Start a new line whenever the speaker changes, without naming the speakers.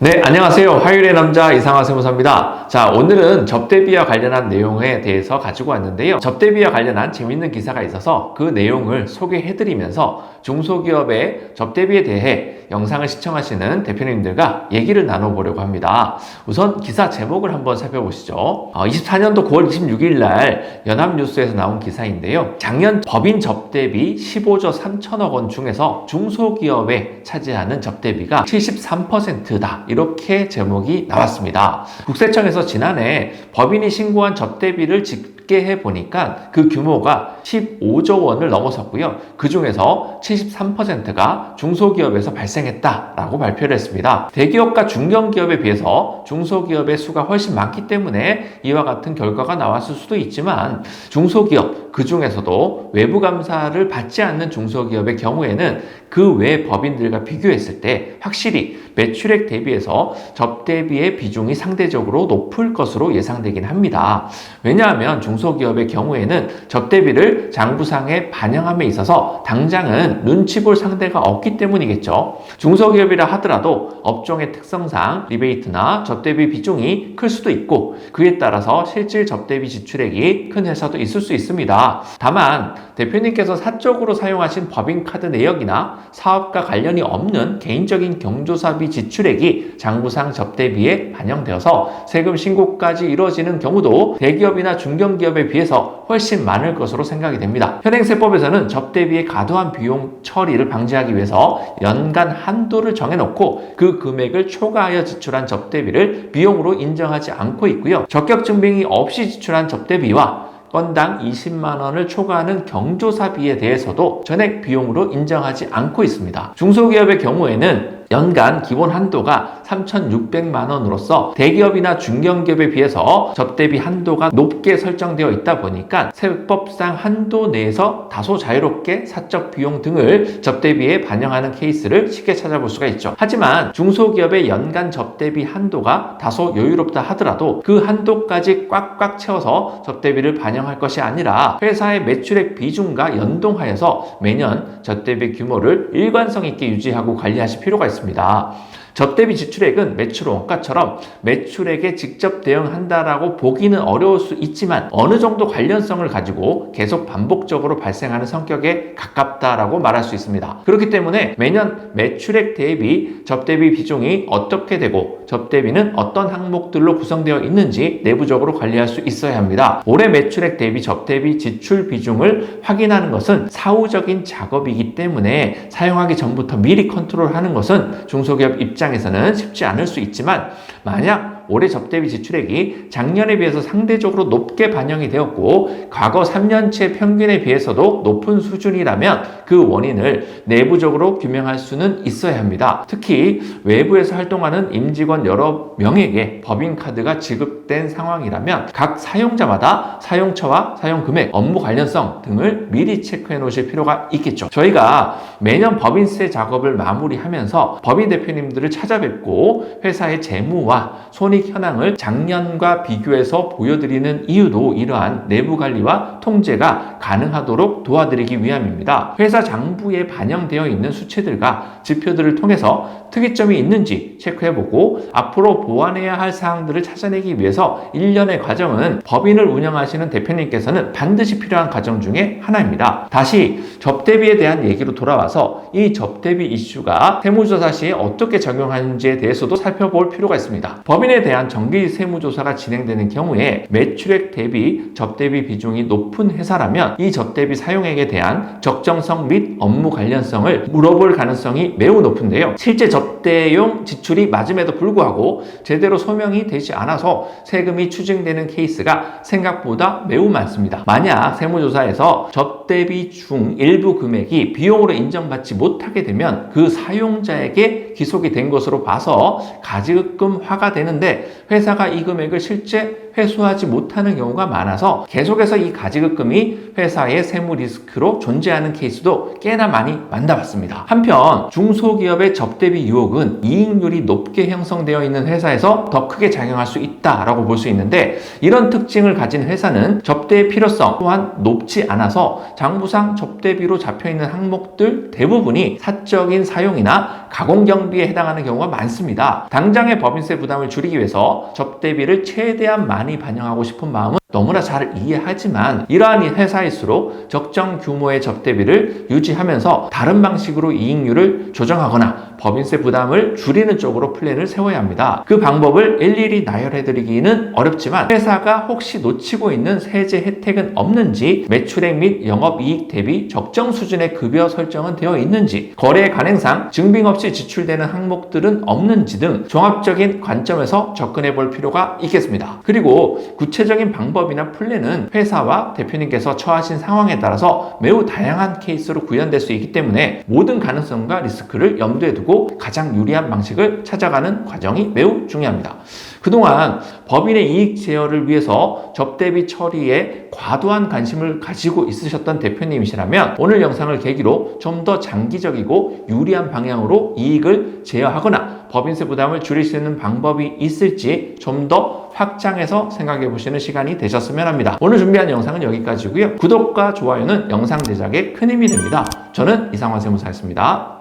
네, 안녕하세요. 화요일의 남자 이상화 세무사입니다. 자, 오늘은 접대비와 관련한 내용에 대해서 가지고 왔는데요. 접대비와 관련한 재밌는 기사가 있어서 그 내용을 소개해드리면서 중소기업의 접대비에 대해 영상을 시청하시는 대표님들과 얘기를 나눠보려고 합니다. 우선 기사 제목을 한번 살펴보시죠. 24년도 9월 26일 날 연합뉴스에서 나온 기사인데요. 작년 법인 접대비 15조 3천억 원 중에서 중소기업에 차지하는 접대비가 73%다. 이렇게 제목이 나왔습니다. 국세청에서 지난해 법인이 신고한 접대비를 집계해 보니까 그 규모가 15조 원을 넘어섰고요. 그 중에서 73%가 중소기업에서 발생했다라고 발표를 했습니다. 대기업과 중견기업에 비해서 중소기업의 수가 훨씬 많기 때문에 이와 같은 결과가 나왔을 수도 있지만 중소기업, 그 중에서도 외부 감사를 받지 않는 중소기업의 경우에는 그 외 법인들과 비교했을 때 확실히 매출액 대비해서 접대비의 비중이 상대적으로 높을 것으로 예상되긴 합니다. 왜냐하면 중소기업의 경우에는 접대비를 장부상에 반영함에 있어서 당장은 눈치 볼 상대가 없기 때문이겠죠. 중소기업이라 하더라도 업종의 특성상 리베이트나 접대비 비중이 클 수도 있고 그에 따라서 실질 접대비 지출액이 큰 회사도 있을 수 있습니다. 다만 대표님께서 사적으로 사용하신 법인카드 내역이나 사업과 관련이 없는 개인적인 경조사비 지출액이 장부상 접대비에 반영되어서 세금 신고까지 이루어지는 경우도 대기업이나 중견기업에 비해서 훨씬 많을 것으로 생각이 됩니다. 현행세법에서는 접대비의 과도한 비용 처리를 방지하기 위해서 연간 한도를 정해놓고 그 금액을 초과하여 지출한 접대비를 비용으로 인정하지 않고 있고요. 적격 증빙이 없이 지출한 접대비와 건당 20만 원을 초과하는 경조사비에 대해서도 전액 비용으로 인정하지 않고 있습니다. 중소기업의 경우에는 연간 기본 한도가 3,600만 원으로서 대기업이나 중견기업에 비해서 접대비 한도가 높게 설정되어 있다 보니까 세법상 한도 내에서 다소 자유롭게 사적 비용 등을 접대비에 반영하는 케이스를 쉽게 찾아볼 수가 있죠. 하지만 중소기업의 연간 접대비 한도가 다소 여유롭다 하더라도 그 한도까지 꽉꽉 채워서 접대비를 반영할 것이 아니라 회사의 매출액 비중과 연동하여서 매년 접대비 규모를 일관성 있게 유지하고 관리하실 필요가 있습니다. 접대비 지출액은 매출 원가처럼 매출액에 직접 대응한다라고 보기는 어려울 수 있지만 어느 정도 관련성을 가지고 계속 반복적으로 발생하는 성격에 가깝다라고 말할 수 있습니다. 그렇기 때문에 매년 매출액 대비 접대비 비중이 어떻게 되고 접대비는 어떤 항목들로 구성되어 있는지 내부적으로 관리할 수 있어야 합니다. 올해 매출액 대비 접대비 지출 비중을 확인하는 것은 사후적인 작업이기 때문에 사용하기 전부터 미리 컨트롤하는 것은 중소기업 입장에서는 쉽지 않을 수 있지만 만약 올해 접대비 지출액이 작년에 비해서 상대적으로 높게 반영이 되었고 과거 3년치 평균에 비해서도 높은 수준이라면 그 원인을 내부적으로 규명할 수는 있어야 합니다. 특히 외부에서 활동하는 임직원 여러 명에게 법인카드가 지급된 상황이라면 각 사용자마다 사용처와 사용금액, 업무 관련성 등을 미리 체크해 놓으실 필요가 있겠죠. 저희가 매년 법인세 작업을 마무리하면서 법인 대표님들을 찾아뵙고 회사의 재무와 손익 현황을 작년과 비교해서 보여드리는 이유도 이러한 내부 관리와 통제가 가능하도록 도와드리기 위함입니다. 회사 장부에 반영되어 있는 수치들과 지표들을 통해서 특이점이 있는지 체크해보고 앞으로 보완해야 할 사항들을 찾아내기 위해서 1년의 과정은 법인을 운영하시는 대표님께서는 반드시 필요한 과정 중에 하나입니다. 다시 접대비에 대한 얘기로 돌아와서 이 접대비 이슈가 세무조사 시에 어떻게 적용하는지에 대해서도 살펴볼 필요가 있습니다. 법인에 대한 정기 세무조사가 진행되는 경우에 매출액 대비 접대비 비중이 높은 회사라면 이 접대비 사용액에 대한 적정성 및 업무 관련성을 물어볼 가능성이 매우 높은데요. 실제 접대용 지출이 맞음에도 불구하고 제대로 소명이 되지 않아서 세금이 추징되는 케이스가 생각보다 매우 많습니다. 만약 세무조사에서 접대비 중 일부 금액이 비용으로 인정받지 못하게 되면 그 사용자에게 기속이 된 것으로 봐서 가지금화가 되는데 회사가 이 금액을 실제 회수하지 못하는 경우가 많아서 계속해서 이 가지급금이 회사의 세무 리스크로 존재하는 케이스도 꽤나 많이 만나봤습니다. 한편 중소기업의 접대비 유혹은 이익률이 높게 형성되어 있는 회사에서 더 크게 작용할 수 있다라고 볼 수 있는데, 이런 특징을 가진 회사는 접대의 필요성 또한 높지 않아서 장부상 접대비로 잡혀있는 항목들 대부분이 사적인 사용이나 가공경비에 해당하는 경우가 많습니다. 당장의 법인세 부담을 줄이기 위해서 접대비를 최대한 많이 반영하고 싶은 마음은 너무나 잘 이해하지만, 이러한 회사일수록 적정 규모의 접대비를 유지하면서 다른 방식으로 이익률을 조정하거나 법인세 부담을 줄이는 쪽으로 플랜을 세워야 합니다. 그 방법을 일일이 나열해드리기는 어렵지만, 회사가 혹시 놓치고 있는 세제 혜택은 없는지, 매출액 및 영업이익 대비 적정 수준의 급여 설정은 되어 있는지, 거래 관행상 증빙 없이 지출되는 항목들은 없는지 등 종합적인 관점에서 접근해 볼 필요가 있겠습니다. 그리고 구체적인 방법이나 플랜은 회사와 대표님께서 처하신 상황에 따라서 매우 다양한 케이스로 구현될 수 있기 때문에 모든 가능성과 리스크를 염두에 두고 가장 유리한 방식을 찾아가는 과정이 매우 중요합니다. 그동안 법인의 이익 제어를 위해서 접대비 처리에 과도한 관심을 가지고 있으셨던 대표님이시라면, 오늘 영상을 계기로 좀 더 장기적이고 유리한 방향으로 이익을 제어하거나 법인세 부담을 줄일 수 있는 방법이 있을지 좀 더 확장해서 생각해 보시는 시간이 되셨으면 합니다. 오늘 준비한 영상은 여기까지고요. 구독과 좋아요는 영상 제작에 큰 힘이 됩니다. 저는 이상화 세무사였습니다.